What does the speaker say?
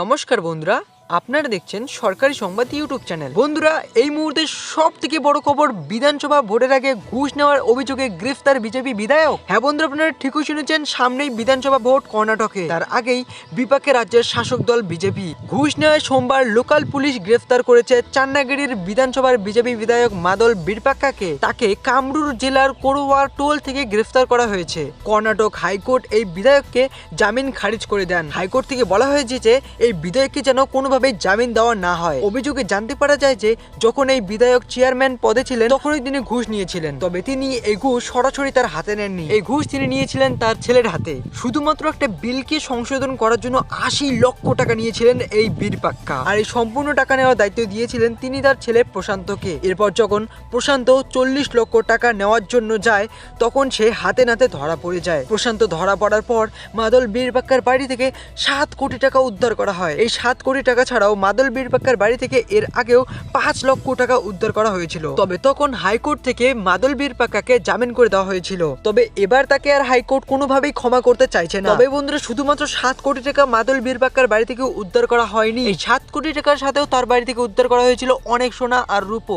নমস্কার বন্ধুরা, আপনারা দেখছেন সরকারি সংবাদ ইউটিউব চ্যানেল। বন্ধুরা, এই মুহূর্তে সব থেকে বড় খবর, বিধানসভা ভোটের আগে ঘুষ নেওয়ার অভিযোগে গ্রেফতার বিজেপি বিধায়ক। হ্যাঁ বন্ধুরা, আপনারা ঠিকই শুনেছেন, সামনেই বিধানসভা ভোট কর্ণাটকে। তার আগেই বিপাকে রাজ্যের শাসক দল বিজেপি। ঘুষ নেওয়ায় সোমবার লোকাল পুলিশ গ্রেফতার করেছে চান্নাগিরির বিধানসভার বিজেপি বিধায়ক মাদল বীরপাক্কাকে। তাকে কামরুর জেলার করোয়া টোল থেকে গ্রেফতার করা হয়েছে। কর্ণাটক হাইকোর্ট এই বিধায়ককে জামিন খারিজ করে দেন। হাইকোর্ট থেকে বলা হয়েছে যে এই বিধায়ককে যেন কোনোভাবে জামিন দেওয়া না হয়। অভিযোগে জানতে পারা যায় যে যখন এই বিধায়ক চেয়ারম্যান পদে ছিলেন তখনই তিনি ঘুষ নিয়েছিলেন, তবে তিনি এই ঘুষ সরাসরি তার হাতে নেননি। এই ঘুষ তিনি নিয়েছিলেন তার ছেলের হাতে। শুধুমাত্র একটা বিলকে সংশোধন করার জন্য 80 লক্ষ টাকা নিয়েছিলেন এই বীরপাক্কা। আর এই সম্পূর্ণ টাকা নেওয়ার দায়িত্ব দিয়েছিলেন তিনি তার ছেলে প্রশান্তকে। এরপর যখন প্রশান্ত 40 লক্ষ টাকা নেওয়ার জন্য যায় তখন সে হাতে নাতে ধরা পড়ে যায়। প্রশান্ত ধরা পড়ার পর মাদল বীরপাক্কার বাড়ি থেকে 7 কোটি টাকা উদ্ধার করা হয়। এই 7 কোটি টাকা ছাড়াও মাদল বীরপাক্কার বাড়ি থেকে এর আগেও 5 লক্ষ টাকা উদ্ধার করা হয়েছিল। তবে তখন হাইকোর্ট থেকে মাদল বীরপাক্কাকে জামিন করে দেওয়া হয়েছিল। তবে এবার তাকে আর হাইকোর্ট কোনোভাবেই ক্ষমা করতে চাইছে না। তবে বন্ধুরা, শুধুমাত্র 7 কোটি টাকা মাদল বীরপাক্কার বাড়ি থেকে উদ্ধার করা হয়নি। এই 7 কোটি টাকার সাথেও তার বাড়ি থেকে উদ্ধার করা হয়েছিল অনেক সোনা আর রূপো।